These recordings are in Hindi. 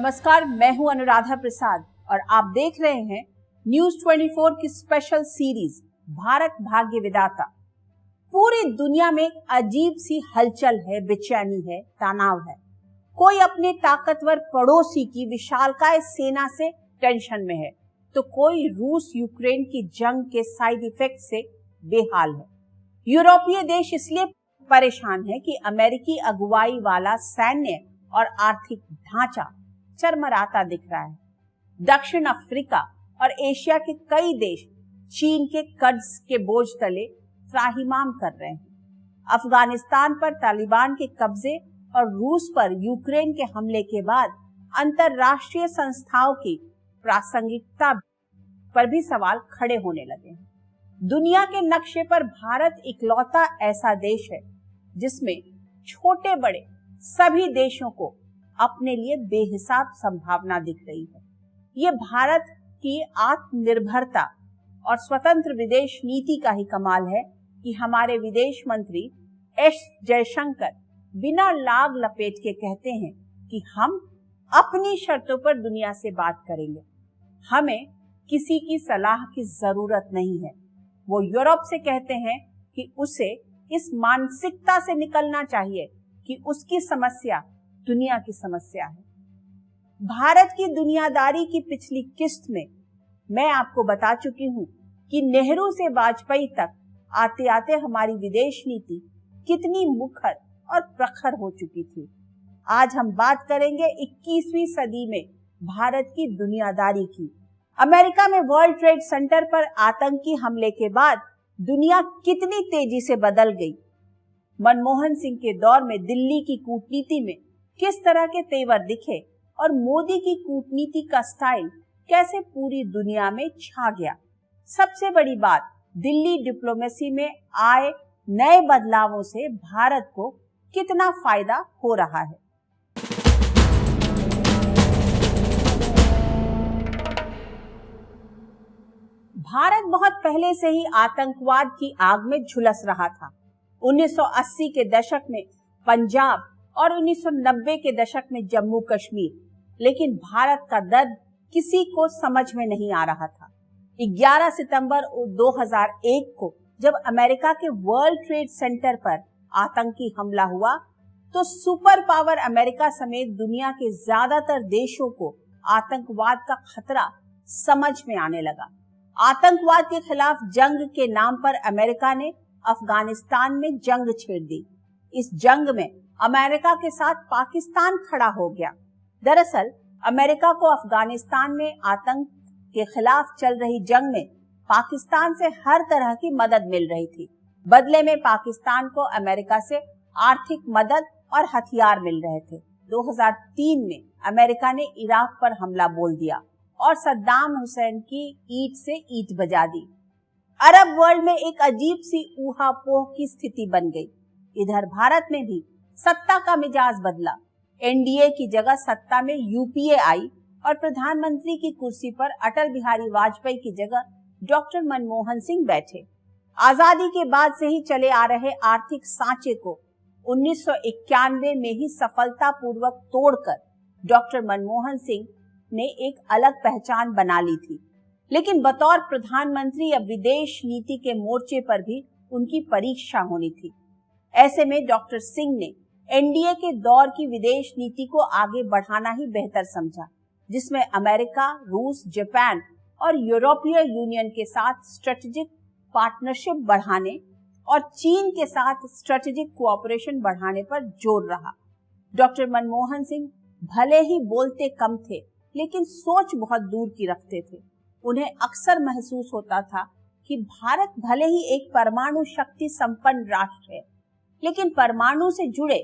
नमस्कार, मैं हूं अनुराधा प्रसाद और आप देख रहे हैं न्यूज 24 की स्पेशल सीरीज भारत भाग्य विधाता। पूरी दुनिया में एक अजीब सी हलचल है, बेचैनी है, तनाव है। कोई अपने ताकतवर पड़ोसी की विशालकाय सेना से टेंशन में है, तो कोई रूस यूक्रेन की जंग के साइड इफेक्ट से बेहाल है। यूरोपीय देश इसलिए परेशान है कि अमेरिकी अगुवाई वाला सैन्य और आर्थिक ढांचा चरमराता दिख रहा है। दक्षिण अफ्रीका और एशिया के कई देश चीन के कर्ज के बोझ तले त्राहिमाम कर रहे हैं। अफगानिस्तान पर तालिबान के कब्जे और रूस पर यूक्रेन के हमले के बाद अंतरराष्ट्रीय संस्थाओं की प्रासंगिकता पर भी सवाल खड़े होने लगे हैं। दुनिया के नक्शे पर भारत इकलौता ऐसा देश है जिसमें छोटे बड़े सभी देशों को अपने लिए बेहिसाब संभावना दिख रही है। ये भारत की आत्मनिर्भरता और स्वतंत्र विदेश नीति का ही कमाल है कि हमारे विदेश मंत्री एस जयशंकर बिना लाग लपेट के कहते हैं कि हम अपनी शर्तों पर दुनिया से बात करेंगे, हमें किसी की सलाह की जरूरत नहीं है। वो यूरोप से कहते हैं कि उसे इस मानसिकता से निकलना चाहिए कि उसकी समस्या दुनिया की समस्या है। भारत की दुनियादारी की पिछली किस्त में मैं आपको बता चुकी हूं कि नेहरू से वाजपेयी तक आते आते हमारी विदेश नीति कितनी मुखर और प्रखर हो चुकी थी। आज हम बात करेंगे 21वीं सदी में भारत की दुनियादारी की। अमेरिका में वर्ल्ड ट्रेड सेंटर पर आतंकी हमले के बाद दुनिया कितनी तेजी से बदल गई। मनमोहन सिंह के दौर में दिल्ली की कूटनीति में किस तरह के तेवर दिखे और मोदी की कूटनीति का स्टाइल कैसे पूरी दुनिया में छा गया। सबसे बड़ी बात, दिल्ली डिप्लोमेसी में आए नए बदलावों से भारत को कितना फायदा हो रहा है। भारत बहुत पहले से ही आतंकवाद की आग में झुलस रहा था। 1980 के दशक में पंजाब और 1990 के दशक में जम्मू कश्मीर, लेकिन भारत का दर्द किसी को समझ में नहीं आ रहा था। 11 सितंबर 2001 को जब अमेरिका के वर्ल्ड ट्रेड सेंटर पर आतंकी हमला हुआ तो सुपर पावर अमेरिका समेत दुनिया के ज्यादातर देशों को आतंकवाद का खतरा समझ में आने लगा। आतंकवाद के खिलाफ जंग के नाम पर अमेरिका ने अफगानिस्तान में जंग छेड़ दी। इस जंग में अमेरिका के साथ पाकिस्तान खड़ा हो गया। दरअसल अमेरिका को अफगानिस्तान में आतंक के खिलाफ चल रही जंग में पाकिस्तान से हर तरह की मदद मिल रही थी। बदले में पाकिस्तान को अमेरिका से आर्थिक मदद और हथियार मिल रहे थे। 2003 में अमेरिका ने इराक पर हमला बोल दिया और सद्दाम हुसैन की ईंट से ईंट बजा दी। अरब वर्ल्ड में एक अजीब सी ऊहापोह की स्थिति बन गई। इधर भारत में भी सत्ता का मिजाज बदला। एनडीए की जगह सत्ता में यूपीए आई और प्रधानमंत्री की कुर्सी पर अटल बिहारी वाजपेयी की जगह डॉक्टर मनमोहन सिंह बैठे। आजादी के बाद से ही चले आ रहे आर्थिक सांचे को 1991 में ही सफलतापूर्वक तोड़कर डॉक्टर मनमोहन सिंह ने एक अलग पहचान बना ली थी। लेकिन बतौर प्रधानमंत्री अब विदेश नीति के मोर्चे पर भी उनकी परीक्षा होनी थी। ऐसे में डॉक्टर सिंह ने एनडीए के दौर की विदेश नीति को आगे बढ़ाना ही बेहतर समझा, जिसमें अमेरिका, रूस, जापान और यूरोपीय यूनियन के साथ स्ट्रेटेजिक पार्टनरशिप बढ़ाने और चीन के साथ स्ट्रेटेजिक कोऑपरेशन बढ़ाने पर जोर रहा। डॉक्टर मनमोहन सिंह भले ही बोलते कम थे, लेकिन सोच बहुत दूर की रखते थे। उन्हें अक्सर महसूस होता था कि भारत भले ही एक परमाणु शक्ति संपन्न राष्ट्र है, लेकिन परमाणु से जुड़े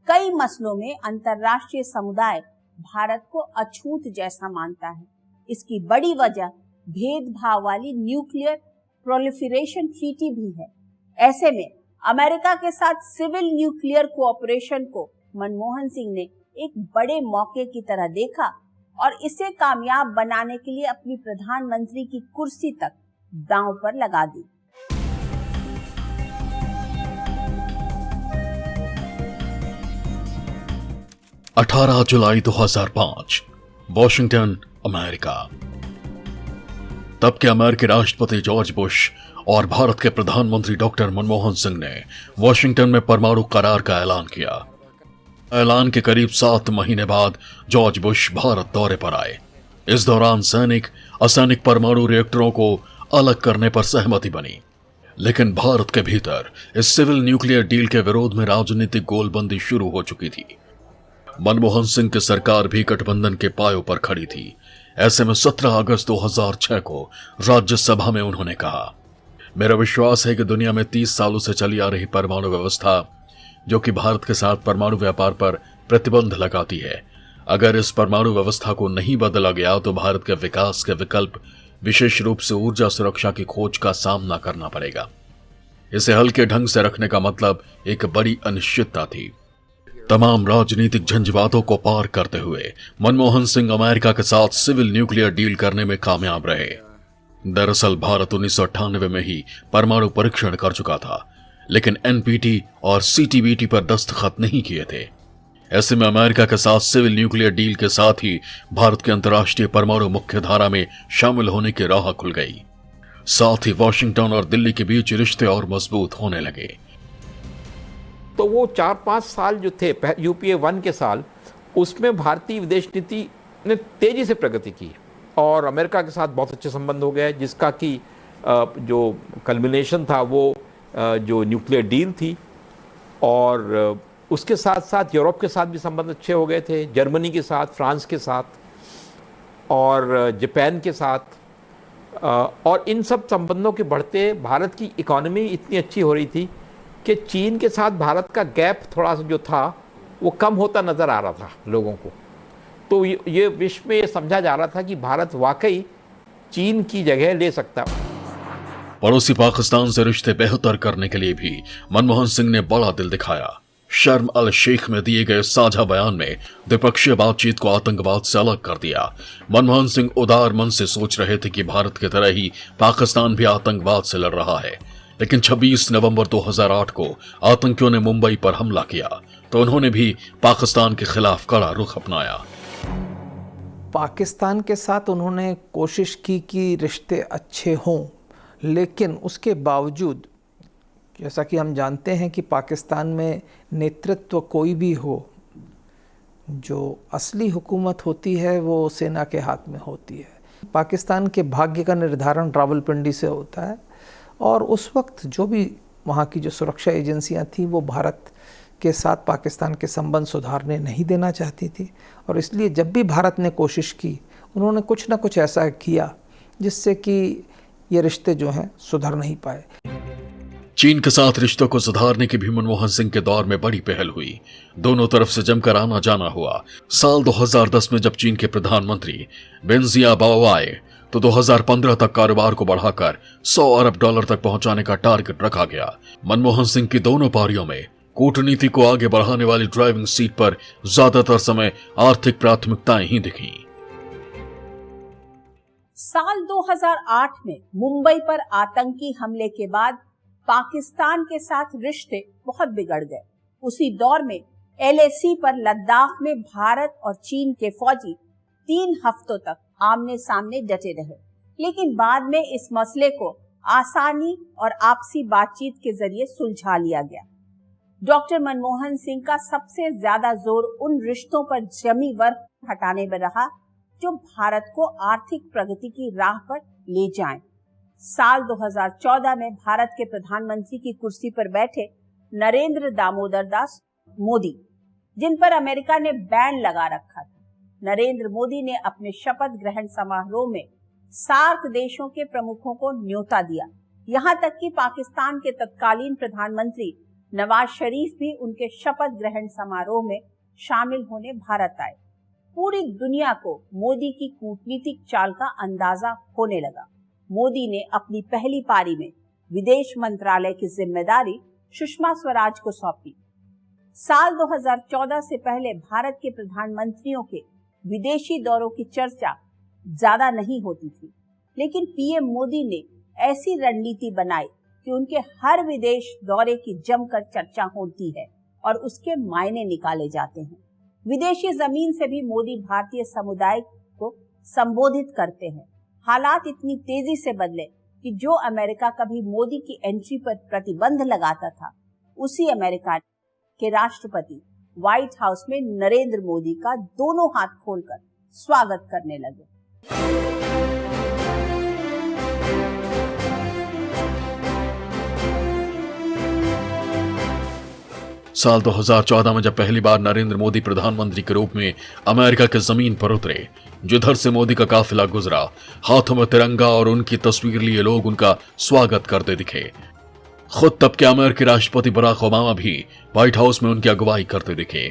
कई मसलों में अंतर्राष्ट्रीय समुदाय भारत को अछूत जैसा मानता है। इसकी बड़ी वजह भेदभाव वाली न्यूक्लियर प्रोलिफरेशन ट्रीटी भी है। ऐसे में अमेरिका के साथ सिविल न्यूक्लियर कोऑपरेशन को मनमोहन सिंह ने एक बड़े मौके की तरह देखा और इसे कामयाब बनाने के लिए अपनी प्रधानमंत्री की कुर्सी तक दांव पर लगा दी। 18 जुलाई 2005 वॉशिंगटन, अमेरिका। तब के अमेरिकी राष्ट्रपति जॉर्ज बुश और भारत के प्रधानमंत्री डॉक्टर मनमोहन सिंह ने वॉशिंगटन में परमाणु करार का ऐलान किया। ऐलान के करीब 7 महीने बाद जॉर्ज बुश भारत दौरे पर आए। इस दौरान सैनिक असैनिक परमाणु रिएक्टरों को अलग करने पर सहमति बनी, लेकिन भारत के भीतर इस सिविल न्यूक्लियर डील के विरोध में राजनीतिक गोलबंदी शुरू हो चुकी थी। मनमोहन सिंह की सरकार भी गठबंधन के पायों पर खड़ी थी। ऐसे में 17 अगस्त 2006 को राज्यसभा में उन्होंने कहा, मेरा विश्वास है कि दुनिया में 30 सालों से चली आ रही परमाणु व्यवस्था, जो कि भारत के साथ परमाणु व्यापार पर प्रतिबंध लगाती है, अगर इस परमाणु व्यवस्था को नहीं बदला गया तो भारत के विकास के विकल्प, विशेष रूप से ऊर्जा सुरक्षा की खोज का सामना करना पड़ेगा। इसे हल्के ढंग से रखने का मतलब एक बड़ी अनिश्चितता थी। तमाम राजनीतिक झंझावातों को पार करते हुए मनमोहन सिंह अमेरिका के साथ सिविल न्यूक्लियर डील करने में कामयाब रहे। दरअसल भारत 1998 में ही परमाणु परीक्षण कर चुका था, लेकिन एनपीटी और सीटीबीटी पर दस्तखत नहीं किए थे। ऐसे में अमेरिका के साथ सिविल न्यूक्लियर डील के साथ ही भारत के अंतर्राष्ट्रीय परमाणु मुख्यधारा में शामिल होने की राह खुल गई। साथ ही वॉशिंगटन और दिल्ली के बीच रिश्ते और मजबूत होने लगे। तो वो 4-5 साल जो थे यूपीए 1 के साल, उसमें भारतीय विदेश नीति ने तेजी से प्रगति की और अमेरिका के साथ बहुत अच्छे संबंध हो गए, जिसका कि जो कल्मिनेशन था वो जो न्यूक्लियर डील थी। और उसके साथ साथ यूरोप के साथ भी संबंध अच्छे हो गए थे, जर्मनी के साथ, फ्रांस के साथ और जापान के साथ। और इन सब संबंधों के बढ़ते भारत की इकोनॉमी इतनी अच्छी हो रही थी कि चीन के साथ भारत का गैप थोड़ा सा जो था वो कम होता नज़र आ रहा था लोगों को। तो ये विश्व में ये समझा जा रहा था कि भारत वाकई चीन की जगह ले सकता। पड़ोसी पाकिस्तान से रिश्ते बेहतर करने के लिए भी मनमोहन सिंह ने बड़ा दिल दिखाया। शर्म अल शेख में दिए गए साझा बयान में द्विपक्षीय बातचीत को आतंकवाद से अलग कर दिया। मनमोहन सिंह उदार मन से सोच रहे थे कि भारत की तरह ही पाकिस्तान भी आतंकवाद से लड़ रहा है, लेकिन 26 नवंबर 2008 को आतंकियों ने मुंबई पर हमला किया तो उन्होंने भी पाकिस्तान के खिलाफ कड़ा रुख अपनाया। पाकिस्तान के साथ उन्होंने कोशिश की कि रिश्ते अच्छे हों, लेकिन उसके बावजूद जैसा कि हम जानते हैं कि पाकिस्तान में नेतृत्व कोई भी हो, जो असली हुकूमत होती है वो सेना के हाथ में होती है। पाकिस्तान के भाग्य का निर्धारण रावलपिंडी से होता है और उस वक्त जो भी वहाँ की जो सुरक्षा एजेंसियाँ थी वो भारत के साथ पाकिस्तान के संबंध सुधारने नहीं देना चाहती थी। और इसलिए जब भी भारत ने कोशिश की, उन्होंने कुछ ना कुछ ऐसा किया जिससे कि ये रिश्ते जो हैं सुधर नहीं पाए। चीन के साथ रिश्तों को सुधारने की भी मनमोहन सिंह के दौर में बड़ी पहल हुई। दोनों तरफ से जमकर आना जाना हुआ। साल 2010 में जब चीन के प्रधानमंत्री बेन जियाओ आए तो 2015 तक कारोबार को बढ़ाकर $100 अरब तक पहुंचाने का टारगेट रखा गया। मनमोहन सिंह की दोनों पारियों में कूटनीति को आगे बढ़ाने वाली ड्राइविंग सीट पर ज्यादातर समय आर्थिक प्राथमिकताएं ही दिखी। साल 2008 में मुंबई पर आतंकी हमले के बाद पाकिस्तान के साथ रिश्ते बहुत बिगड़ गए। उसी दौर में LAC पर लद्दाख में भारत और चीन के फौजी 3 हफ्तों तक आमने सामने डटे रहे, लेकिन बाद में इस मसले को आसानी और आपसी बातचीत के जरिए सुलझा लिया गया। डॉक्टर मनमोहन सिंह का सबसे ज्यादा जोर उन रिश्तों पर जमी वर्ग हटाने में रहा जो भारत को आर्थिक प्रगति की राह पर ले जाएं। साल 2014 में भारत के प्रधानमंत्री की कुर्सी पर बैठे नरेंद्र दामोदर दास मोदी, जिन पर अमेरिका ने बैन लगा रखा था, नरेंद्र मोदी ने अपने शपथ ग्रहण समारोह में सार्क देशों के प्रमुखों को न्योता दिया। यहाँ तक कि पाकिस्तान के तत्कालीन प्रधानमंत्री नवाज शरीफ भी उनके शपथ ग्रहण समारोह में शामिल होने भारत आए। पूरी दुनिया को मोदी की कूटनीतिक चाल का अंदाजा होने लगा। मोदी ने अपनी पहली पारी में विदेश मंत्रालय की जिम्मेदारी सुषमा स्वराज को सौंपी। साल 2014 से पहले भारत के प्रधानमंत्रियों के विदेशी दौरों की चर्चा ज्यादा नहीं होती थी, लेकिन पीएम मोदी ने ऐसी रणनीति बनाई कि उनके हर विदेश दौरे की जमकर चर्चा होती है और उसके मायने निकाले जाते हैं। विदेशी जमीन से भी मोदी भारतीय समुदाय को संबोधित करते हैं। हालात इतनी तेजी से बदले कि जो अमेरिका कभी मोदी की एंट्री पर प्रतिबंध लगाता था, उसी अमेरिका के राष्ट्रपति व्हाइट हाउस में नरेंद्र मोदी का दोनों हाथ खोलकर स्वागत करने लगे। साल 2014 में जब पहली बार नरेंद्र मोदी प्रधानमंत्री के रूप में अमेरिका की जमीन पर उतरे, जिधर से मोदी का काफिला गुजरा, हाथों में तिरंगा और उनकी तस्वीर लिए लोग उनका स्वागत करते दिखे। खुद तब के अमेरिकी राष्ट्रपति बराक ओबामा भी व्हाइट हाउस में उनकी अगुवाई करते दिखे।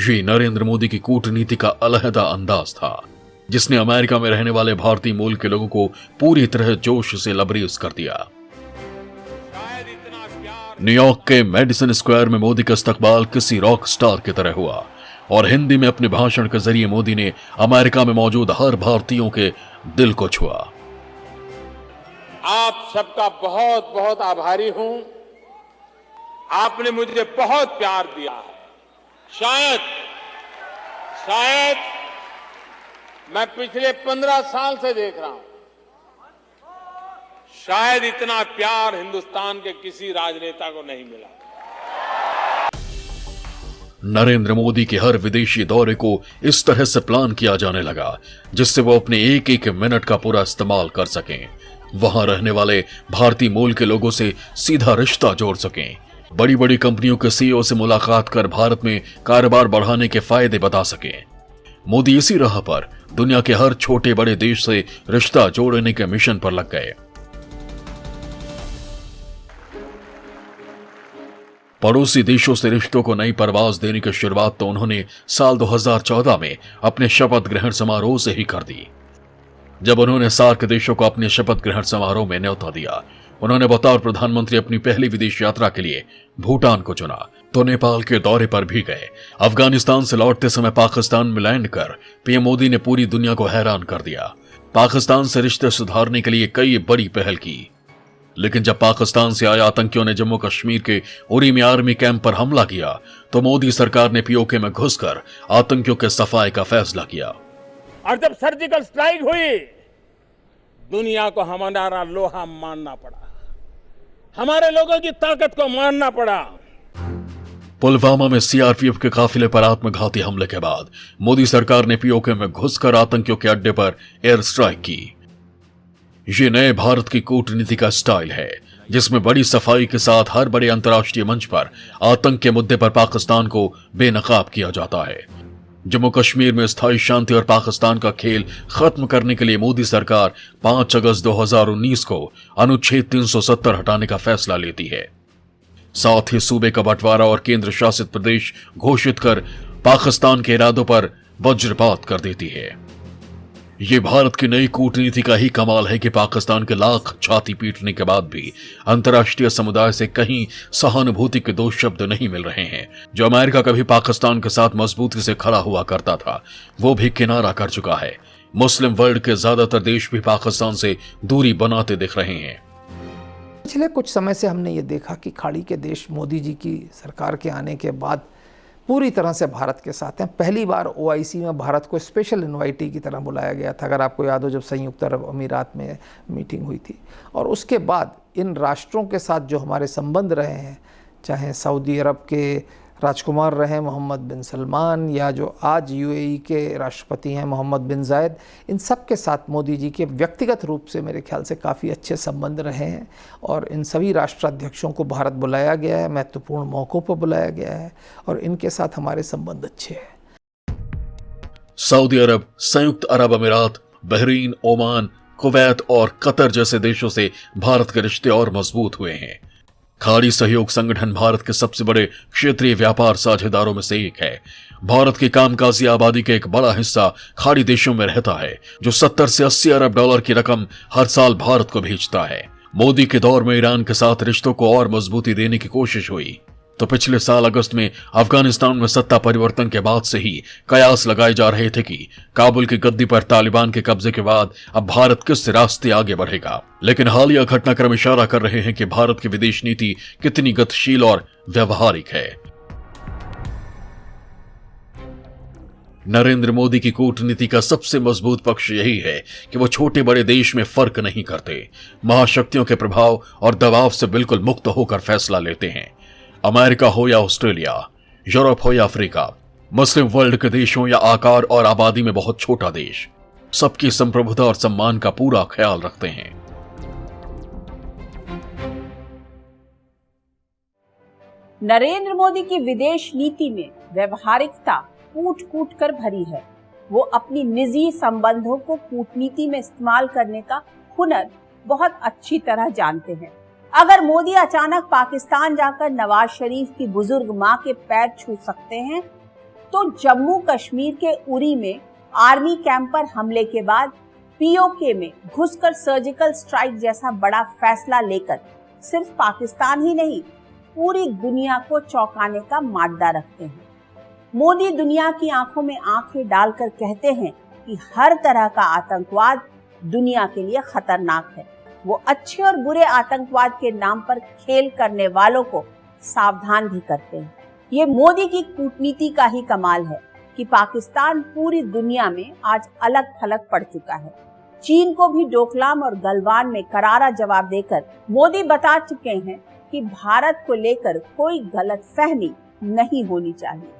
ये नरेंद्र मोदी की कूटनीति का अलहदा अंदाज था, जिसने अमेरिका में रहने वाले भारतीय मूल के लोगों को पूरी तरह जोश से लबरेज कर दिया। न्यूयॉर्क के मेडिसन स्क्वायर में मोदी का इस्तकबाल किसी रॉक स्टार की तरह हुआ और हिंदी में अपने भाषण के जरिए मोदी ने अमेरिका में मौजूद हर भारतीयों के दिल को छुआ। आप सबका बहुत बहुत आभारी हूं। आपने मुझे बहुत प्यार दिया है। शायद मैं पिछले 15 साल से देख रहा हूं, शायद इतना प्यार हिंदुस्तान के किसी राजनेता को नहीं मिला। नरेंद्र मोदी के हर विदेशी दौरे को इस तरह से प्लान किया जाने लगा जिससे वो अपने एक एक मिनट का पूरा इस्तेमाल कर सकें, वहां रहने वाले भारतीय मूल के लोगों से सीधा रिश्ता जोड़ सकें, बड़ी बड़ी कंपनियों के सीईओ से मुलाकात कर भारत में कारोबार बढ़ाने के फायदे बता सकें। मोदी इसी राह पर दुनिया के हर छोटे बड़े देश से रिश्ता जोड़ने के मिशन पर लग गए। पड़ोसी देशों से रिश्तों को नई परवाज देने की शुरुआत तो उन्होंने साल 2014 में अपने शपथ ग्रहण समारोह से ही कर दी। जब उन्होंने सार्क देशों को अपने शपथ ग्रहण समारोह में न्योता दिया, उन्होंने बतौर प्रधानमंत्री अपनी पहली विदेश यात्रा के लिए भूटान को चुना, तो नेपाल के दौरे पर भी गए। अफगानिस्तान से लौटते समय पाकिस्तान में लैंड कर पीएम मोदी ने पूरी दुनिया को हैरान कर दिया। पाकिस्तान से रिश्ते सुधारने के लिए कई बड़ी पहल की, लेकिन जब पाकिस्तान से आए आतंकियों ने जम्मू कश्मीर के उरी में आर्मी कैंप पर हमला किया, तो मोदी सरकार ने पीओके में घुसकर आतंकियों के सफाए का फैसला किया। और जब सर्जिकल स्ट्राइक हुई, दुनिया को हमारा लोहा मानना पड़ा, हमारे लोगों की ताकत को मानना पड़ा। पुलवामा में सीआरपीएफ के काफिले पर आत्मघाती हमले के बाद मोदी सरकार ने पीओके में घुसकर आतंकियों के अड्डे पर एयर स्ट्राइक की। ये नए भारत की कूटनीति का स्टाइल है, जिसमें बड़ी सफाई के साथ हर बड़े अंतर्राष्ट्रीय मंच पर आतंक के मुद्दे पर पाकिस्तान को बेनकाब किया जाता है। जम्मू कश्मीर में स्थायी शांति और पाकिस्तान का खेल खत्म करने के लिए मोदी सरकार 5 अगस्त 2019 को अनुच्छेद 370 हटाने का फैसला लेती है। साथ ही सूबे का बंटवारा और केंद्र शासित प्रदेश घोषित कर पाकिस्तान के इरादों पर वज्रपात कर देती है। ये भारत की नई कूटनीति का ही कमाल है कि पाकिस्तान के लाख छाती पीटने के बाद भी अंतर्राष्ट्रीय समुदाय से कहीं सहानुभूति के दो शब्द नहीं मिल रहे हैं। जो अमेरिका कभी पाकिस्तान के साथ मजबूती से खड़ा हुआ करता था, वो भी किनारा कर चुका है। मुस्लिम वर्ल्ड के ज्यादातर देश भी पाकिस्तान से दूरी बनाते दिख रहे हैं। पिछले कुछ समय से हमने ये देखा कि खाड़ी के देश मोदी जी की सरकार के आने के बाद पूरी तरह से भारत के साथ हैं। पहली बार ओआईसी में भारत को स्पेशल इन्वाइटी की तरह बुलाया गया था, अगर आपको याद हो, जब संयुक्त अरब अमीरात में मीटिंग हुई थी। और उसके बाद इन राष्ट्रों के साथ जो हमारे संबंध रहे हैं, चाहे सऊदी अरब के राजकुमार रहे मोहम्मद बिन सलमान या जो आज यूएई के राष्ट्रपति हैं मोहम्मद बिन जायद, इन सब के साथ मोदी जी के व्यक्तिगत रूप से मेरे ख्याल से काफ़ी अच्छे संबंध रहे हैं। और इन सभी राष्ट्राध्यक्षों को भारत बुलाया गया है, महत्वपूर्ण मौक़ों पर बुलाया गया है और इनके साथ हमारे संबंध अच्छे हैं। सऊदी अरब, संयुक्त अरब अमीरात, बहरीन, ओमान, कुवैत और कतर जैसे देशों से भारत के रिश्ते और मजबूत हुए हैं। खाड़ी सहयोग संगठन भारत के सबसे बड़े क्षेत्रीय व्यापार साझेदारों में से एक है। भारत की कामकाजी आबादी का एक बड़ा हिस्सा खाड़ी देशों में रहता है, जो 70 से 80 अरब डॉलर की रकम हर साल भारत को भेजता है। मोदी के दौर में ईरान के साथ रिश्तों को और मजबूती देने की कोशिश हुई, तो पिछले साल अगस्त में अफगानिस्तान में सत्ता परिवर्तन के बाद से ही कयास लगाए जा रहे थे कि काबुल की गद्दी पर तालिबान के कब्जे के बाद अब भारत किस रास्ते आगे बढ़ेगा। लेकिन हालिया घटनाक्रम इशारा कर रहे हैं कि भारत की विदेश नीति कितनी गतिशील और व्यवहारिक है। नरेंद्र मोदी की कूटनीति का सबसे मजबूत पक्ष यही है कि वो छोटे बड़े देश में फर्क नहीं करते, महाशक्तियों के प्रभाव और दबाव से बिल्कुल मुक्त होकर फैसला लेते हैं। अमेरिका हो या ऑस्ट्रेलिया, यूरोप हो या अफ्रीका, मुस्लिम वर्ल्ड के देशों या आकार और आबादी में बहुत छोटा देश, सबकी संप्रभुता और सम्मान का पूरा ख्याल रखते हैं। नरेंद्र मोदी की विदेश नीति में व्यवहारिकता कूट कूट कर भरी है। वो अपनी निजी संबंधों को कूटनीति में इस्तेमाल करने का हुनर बहुत अच्छी तरह जानते हैं। अगर मोदी अचानक पाकिस्तान जाकर नवाज शरीफ की बुजुर्ग मां के पैर छू सकते हैं, तो जम्मू कश्मीर के उरी में आर्मी कैंप पर हमले के बाद पीओके में घुसकर सर्जिकल स्ट्राइक जैसा बड़ा फैसला लेकर सिर्फ पाकिस्तान ही नहीं, पूरी दुनिया को चौंकाने का मादा रखते हैं। मोदी दुनिया की आंखों में आंखें डालकर कहते हैं कि हर तरह का आतंकवाद दुनिया के लिए खतरनाक है। वो अच्छे और बुरे आतंकवाद के नाम पर खेल करने वालों को सावधान भी करते हैं। ये मोदी की कूटनीति का ही कमाल है कि पाकिस्तान पूरी दुनिया में आज अलग थलग पड़ चुका है। चीन को भी डोकलाम और गलवान में करारा जवाब देकर मोदी बता चुके हैं कि भारत को लेकर कोई गलतफहमी नहीं होनी चाहिए।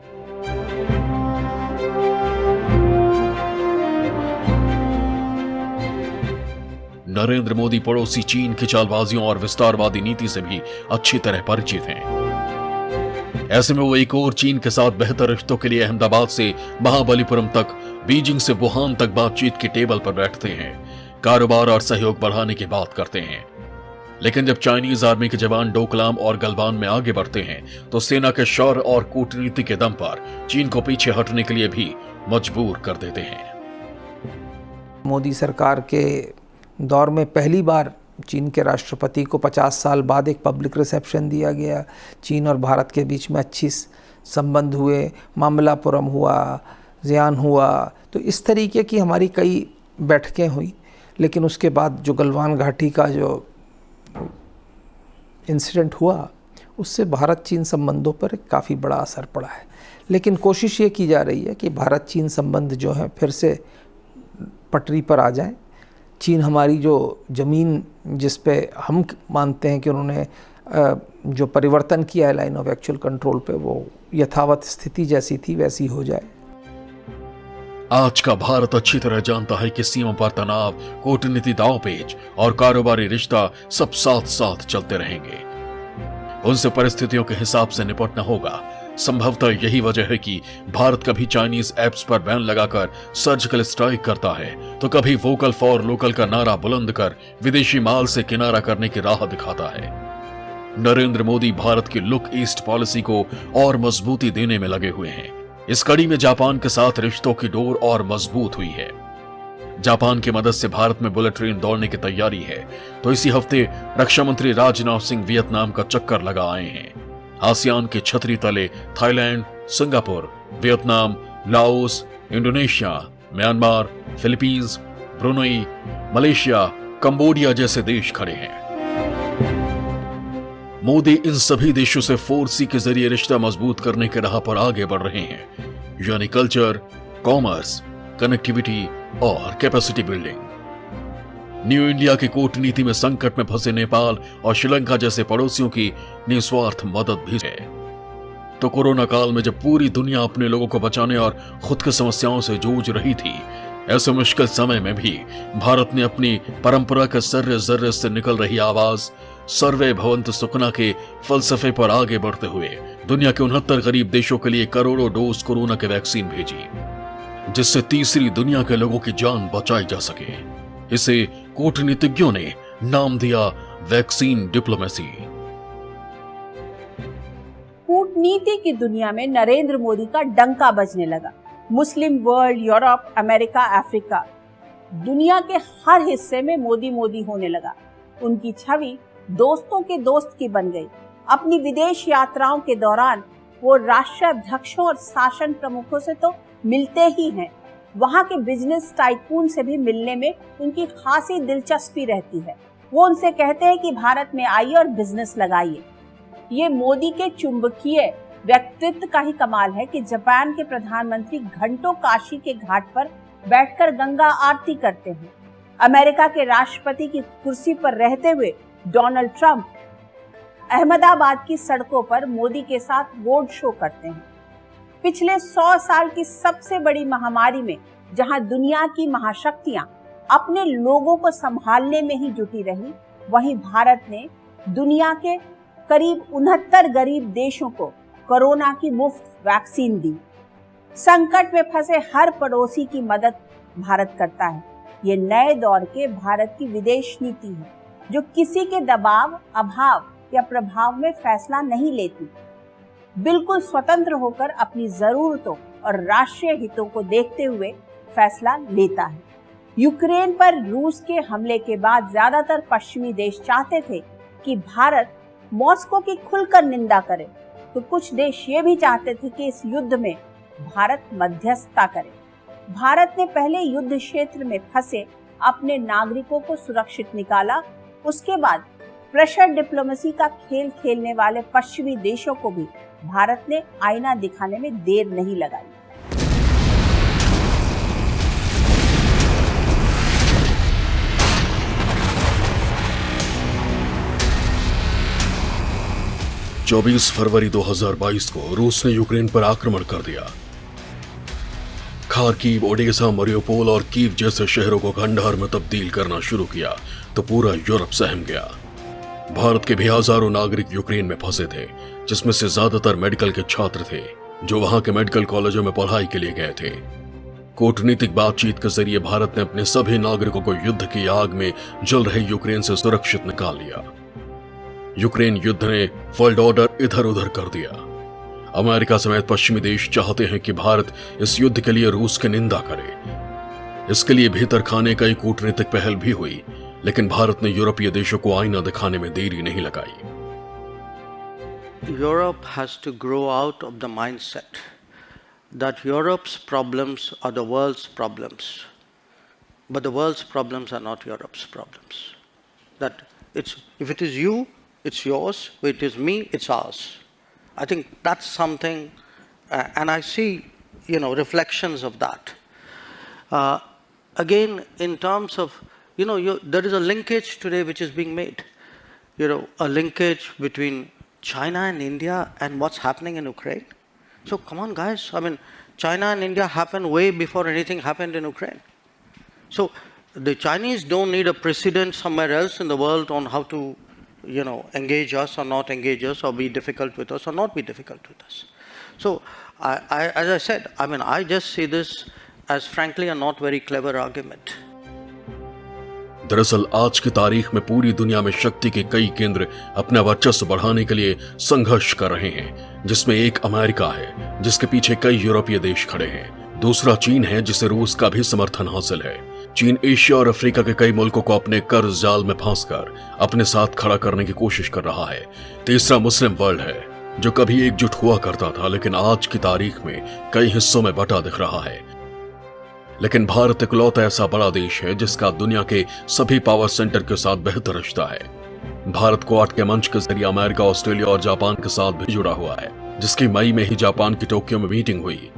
नरेंद्र मोदी पड़ोसी चीन की चालबाजियों और विस्तारवादी नीति से भी अच्छी तरह परिचित हैं। ऐसे में वो एक और चीन के साथ बेहतर रिश्तों के लिए अहमदाबाद से महाबलीपुरम तक, बीजिंग से वुहान तक बातचीत की टेबल पर बैठते हैं, कारोबार और सहयोग बढ़ाने की बात करते हैं। लेकिन जब चाइनीज आर्मी के जवान डोकलाम और गलवान में आगे बढ़ते हैं, तो सेना के शौर्य और कूटनीति के दम पर चीन को पीछे हटने के लिए भी मजबूर कर देते हैं। मोदी सरकार के दौर में पहली बार चीन के राष्ट्रपति को 50 साल बाद एक पब्लिक रिसेप्शन दिया गया। चीन और भारत के बीच में अच्छी संबंध हुए, मामलापुरम हुआ, ज़ियान हुआ, तो इस तरीके की हमारी कई बैठकें हुई। लेकिन उसके बाद जो गलवान घाटी का जो इंसिडेंट हुआ, उससे भारत चीन संबंधों पर काफ़ी बड़ा असर पड़ा है। लेकिन कोशिश ये की जा रही है कि भारत चीन संबंध जो है फिर से पटरी पर आ जाए। चीन हमारी जो ज़मीन जिस पे हम मानते हैं कि उन्होंने जो परिवर्तन किया है लाइन ऑफ एक्चुअल कंट्रोल पे, वो यथावत स्थिति जैसी थी वैसी हो जाए। आज का भारत अच्छी तरह जानता है कि सीमा पर तनाव, कूटनीति, दांवपेच और कारोबारी रिश्ता सब साथ साथ चलते रहेंगे। उनसे परिस्थितियों के हिसाब से निपटना होगा। संभवतः यही वजह है कि भारत कभी चाइनीज ऐप्स पर बैन लगाकर सर्जिकल स्ट्राइक करता है, तो कभी वोकल फॉर लोकल का नारा बुलंद कर विदेशी माल से किनारा करने की राह दिखाता है। नरेंद्र मोदी भारत की लुक ईस्ट पॉलिसी को और मजबूती देने में लगे हुए हैं। इस कड़ी में जापान के साथ रिश्तों की डोर और मजबूत हुई है। जापान की मदद से भारत में बुलेट ट्रेन दौड़ने की तैयारी है, तो इसी हफ्ते रक्षा मंत्री राजनाथ सिंह वियतनाम का चक्कर लगा आए हैं। आसियान की छतरी तले Thailand, Singapore, Vietnam, Laos, Indonesia, Myanmar, Philippines, Brunei, Malaysia, Cambodia जैसे देश खड़े हैं। मोदी इन सभी देशों से 4C के जरिए रिश्ता मजबूत करने के राह पर आगे बढ़ रहे हैं, यानी कल्चर, कॉमर्स, कनेक्टिविटी और कैपेसिटी बिल्डिंग। न्यू इंडिया की कूटनीति में संकट में फंसे नेपाल और श्रीलंका जैसे पड़ोसियों की निस्वार्थ मदद भी है। तो कोरोना काल में जब पूरी दुनिया अपने लोगों को बचाने और खुद की समस्याओं से जूझ रही थी, ऐसे मुश्किल समय में भी भारत ने अपनी परंपरा के सर्रे जर्रे से निकल रही आवाज सर्वे भवन्तु सुखना के फलसफे पर आगे बढ़ते हुए दुनिया के 69 गरीब देशों के लिए करोड़ों डोज कोरोना के वैक्सीन भेजी, जिससे तीसरी दुनिया के लोगों की जान बचाई जा सके। इसे कूटनीतिज्ञों ने नाम दिया वैक्सीन डिप्लोमेसी। कूटनीति की दुनिया में नरेंद्र मोदी का डंका बजने लगा। मुस्लिम वर्ल्ड, यूरोप, अमेरिका, अफ्रीका, दुनिया के हर हिस्से में मोदी मोदी होने लगा। उनकी छवि दोस्तों के दोस्त की बन गई। अपनी विदेश यात्राओं के दौरान वो राष्ट्राध्यक्षों और शासन प्रमुखों से तो मिलते ही हैं, वहां के बिजनेस टाइकून से भी मिलने में उनकी खासी दिलचस्पी रहती है। वो उनसे कहते हैं कि भारत में आइए और बिजनेस लगाइए। ये मोदी के चुंबकीय व्यक्तित्व का ही कमाल है कि जापान के प्रधानमंत्री घंटों काशी के घाट पर बैठकर गंगा आरती करते हैं। अमेरिका के राष्ट्रपति की कुर्सी पर रहते हुए डोनाल्ड ट्रंप अहमदाबाद की सड़कों पर मोदी के साथ रोड शो करते हैं। पिछले 100 साल की सबसे बड़ी महामारी में जहां दुनिया की महाशक्तियां अपने लोगों को संभालने में ही जुटी रही, वहीं भारत ने दुनिया के करीब 69 गरीब देशों को कोरोना की मुफ्त वैक्सीन दी। संकट में फंसे हर पड़ोसी की मदद भारत करता है। ये नए दौर के भारत की विदेश नीति है, जो किसी के दबाव, अभाव या प्रभाव में फैसला नहीं लेती, बिल्कुल स्वतंत्र होकर अपनी जरूरतों और राष्ट्रीय हितों को देखते हुए फैसला लेता है। यूक्रेन पर रूस के हमले के बाद ज्यादातर पश्चिमी देश चाहते थे कि भारत मॉस्को की खुलकर निंदा करे, तो कुछ देश ये भी चाहते थे कि इस युद्ध में भारत मध्यस्थता करे। भारत ने पहले युद्ध क्षेत्र में फंसे अपने नागरिकों को सुरक्षित निकाला। उसके बाद प्रेशर डिप्लोमेसी का खेल खेलने वाले पश्चिमी देशों को भी भारत ने आईना दिखाने में देर नहीं लगाई। चौबीस फरवरी 2022 को रूस ने यूक्रेन पर आक्रमण कर दिया। खार्किव, ओडेसा, मरियोपोल और कीव जैसे शहरों को खंडहर में तब्दील करना शुरू किया तो पूरा यूरोप सहम गया। भारत के भी हजारों नागरिक यूक्रेन में फंसे थे, जिसमें से ज्यादातर मेडिकल के छात्र थे जो वहां के मेडिकल कॉलेजों में पढ़ाई के लिए गए थे। कूटनीतिक बातचीत के जरिए भारत ने अपने सभी नागरिकों को युद्ध की आग में जल रहे यूक्रेन से सुरक्षित निकाल लिया। यूक्रेन युद्ध ने वर्ल्ड ऑर्डर इधर उधर कर दिया। अमेरिका समेत पश्चिमी देश चाहते हैं कि भारत इस युद्ध के लिए रूस की निंदा करे। इसके लिए भीतर खाने कई कूटनीतिक पहल भी हुई, लेकिन भारत ने यूरोपीय देशों को आईना दिखाने में देरी नहीं लगाई। Europe has to grow out of the mindset that Europe's problems are the world's problems, but the world's problems are not Europe's problems. That if it is you, it's yours. If it is me, it's ours. I think that's something, and I see, reflections of that. Again, in terms of, there is a linkage today which is being made. A linkage between China and India and what's happening in Ukraine. So come on, guys. I mean, China and India happened way before anything happened in Ukraine. So the Chinese don't need a precedent somewhere else in the world on how to, engage us or not engage us, or be difficult with us or not be difficult with us. So, as I said, I just see this as frankly a not very clever argument. दरअसल आज की तारीख में पूरी दुनिया में शक्ति के कई केंद्र अपना वर्चस्व बढ़ाने के लिए संघर्ष कर रहे हैं, जिसमें एक अमेरिका है जिसके पीछे कई यूरोपीय देश खड़े हैं। दूसरा चीन है जिसे रूस का भी समर्थन हासिल है। चीन एशिया और अफ्रीका के कई मुल्कों को अपने कर्ज जाल में फंसकर अपने साथ खड़ा करने की कोशिश कर रहा है। तीसरा मुस्लिम वर्ल्ड है जो कभी एकजुट हुआ करता था, लेकिन आज की तारीख में कई हिस्सों में बटा दिख रहा है। लेकिन भारत इकलौता ऐसा बड़ा देश है जिसका दुनिया के सभी पावर सेंटर के साथ बेहतर रिश्ता है। भारत क्वाड के मंच के जरिए अमेरिका, ऑस्ट्रेलिया और जापान के साथ भी जुड़ा हुआ है, जिसकी मई में ही जापान की टोक्यो में मीटिंग हुई।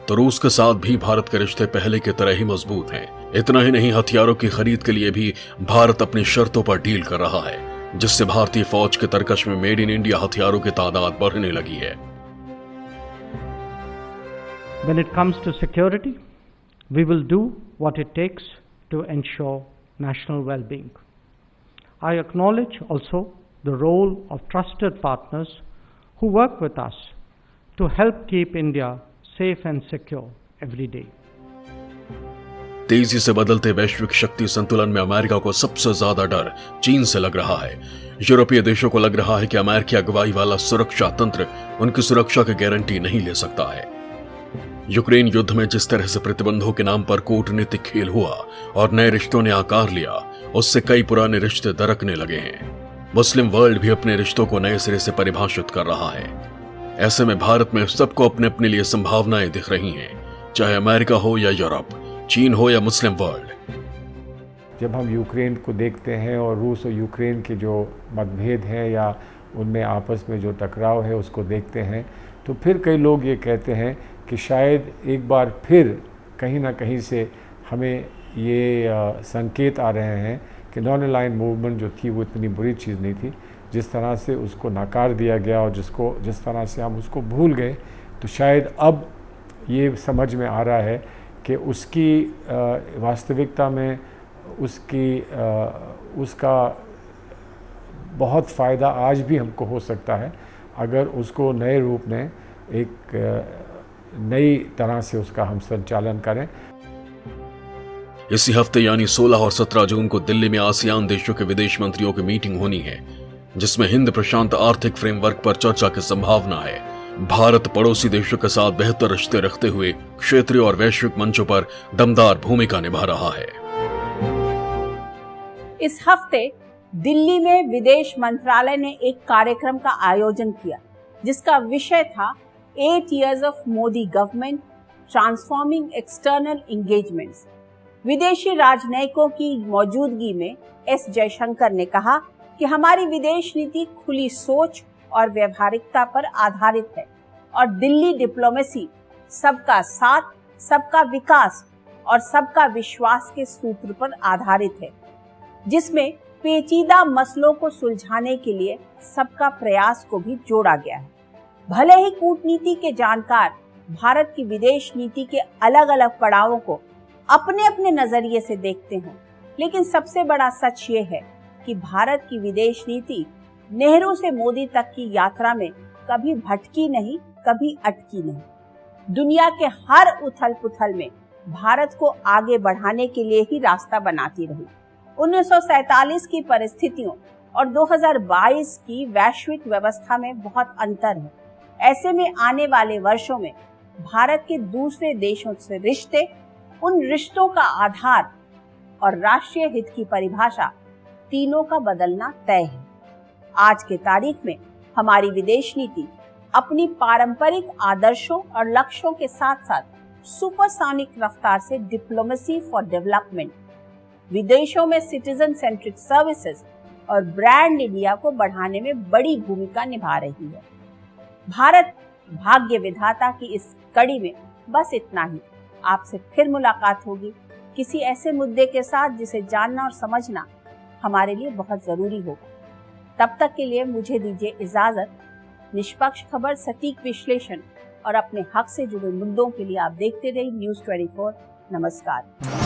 तो रूस के साथ भी भारत के रिश्ते पहले की तरह ही मजबूत हैं। इतना ही नहीं, हथियारों की खरीद के लिए भी भारत अपनी शर्तों पर डील कर रहा है, जिससे भारतीय फौज के तरकश में मेड इन इंडिया हथियारों की तादाद बढ़ने लगी है। When it comes to security, we will do what it takes to ensure national well-being. I acknowledge also the role of trusted partners who work with us to help keep India safe and secure every day. तेजी से बदलते वैश्विक शक्ति संतुलन में अमेरिका को सबसे ज्यादा डर चीन से लग रहा है। यूरोपीय देशों को लग रहा है कि अमेरिकी अगुवाई वाला सुरक्षा तंत्र उनकी सुरक्षा की गारंटी नहीं ले सकता है। यूक्रेन युद्ध में जिस तरह से प्रतिबंधों के नाम पर कूटनीतिक खेल हुआ और नए रिश्तों ने आकार लिया, उससे कई पुराने रिश्ते दरकने लगे हैं। मुस्लिम वर्ल्ड भी अपने रिश्तों को नए सिरे से परिभाषित कर रहा है। ऐसे में भारत में सबको अपने अपने लिए संभावनाएं दिख रही हैं, चाहे अमेरिका हो या यूरोप, चीन हो या मुस्लिम वर्ल्ड। जब हम यूक्रेन को देखते हैं और रूस और यूक्रेन के जो मतभेद हैं या उनमें आपस में जो टकराव है उसको देखते हैं, तो फिर कई लोग ये कहते हैं कि शायद एक बार फिर कहीं ना कहीं से हमें ये संकेत आ रहे हैं कि नॉन अलाइन्ड मूवमेंट जो थी वो इतनी बुरी चीज़ नहीं थी। जिस तरह से उसको नकार दिया गया और जिस तरह से हम उसको भूल गए, तो शायद अब ये समझ में आ रहा है कि उसकी वास्तविकता में उसका बहुत फ़ायदा आज भी हमको हो सकता है अगर उसको नए रूप में एक नई तरह से उसका हम संचालन करें। इसी हफ्ते यानी 16 और 17 जून को दिल्ली में आसियान देशों के विदेश मंत्रियों की मीटिंग होनी है, जिसमें हिंद प्रशांत आर्थिक फ्रेमवर्क पर चर्चा की संभावना है। भारत पड़ोसी देशों के साथ बेहतर रिश्ते रखते हुए क्षेत्रीय और वैश्विक मंचों पर दमदार भूमिका निभा रहा है। इस हफ्ते दिल्ली में विदेश मंत्रालय ने एक कार्यक्रम का आयोजन किया, जिसका विषय था 8 years of Modi government transforming external engagements. विदेशी राजनयिकों की मौजूदगी में एस जयशंकर ने कहा कि हमारी विदेश नीति खुली सोच और व्यवहारिकता पर आधारित है और दिल्ली डिप्लोमेसी सबका साथ, सबका विकास और सबका विश्वास के सूत्र पर आधारित है, जिसमें पेचीदा मसलों को सुलझाने के लिए सबका प्रयास को भी जोड़ा गया है। भले ही कूटनीति के जानकार भारत की विदेश नीति के अलग अलग पड़ावों को अपने अपने नजरिए से देखते हों, लेकिन सबसे बड़ा सच ये है कि भारत की विदेश नीति नेहरू से मोदी तक की यात्रा में कभी भटकी नहीं, कभी अटकी नहीं। दुनिया के हर उथल पुथल में भारत को आगे बढ़ाने के लिए ही रास्ता बनाती रही। 1947 की परिस्थितियों और 2022 की वैश्विक व्यवस्था में बहुत अंतर है। ऐसे में आने वाले वर्षों में भारत के दूसरे देशों से रिश्ते, उन रिश्तों का आधार और राष्ट्रीय हित की परिभाषा, तीनों का बदलना तय है। आज के तारीख में हमारी विदेश नीति अपनी पारंपरिक आदर्शों और लक्ष्यों के साथ साथ सुपरसोनिक रफ्तार से डिप्लोमेसी फॉर डेवलपमेंट, विदेशों में सिटीजन सेंट्रिक सर्विसेज और ब्रांड इंडिया को बढ़ाने में बड़ी भूमिका निभा रही है। भारत भाग्य विधाता की इस कड़ी में बस इतना ही। आपसे फिर मुलाकात होगी किसी ऐसे मुद्दे के साथ जिसे जानना और समझना हमारे लिए बहुत जरूरी होगा। तब तक के लिए मुझे दीजिए इजाजत। निष्पक्ष खबर, सटीक विश्लेषण और अपने हक से जुड़े मुद्दों के लिए आप देखते रहिए न्यूज़ 24। नमस्कार।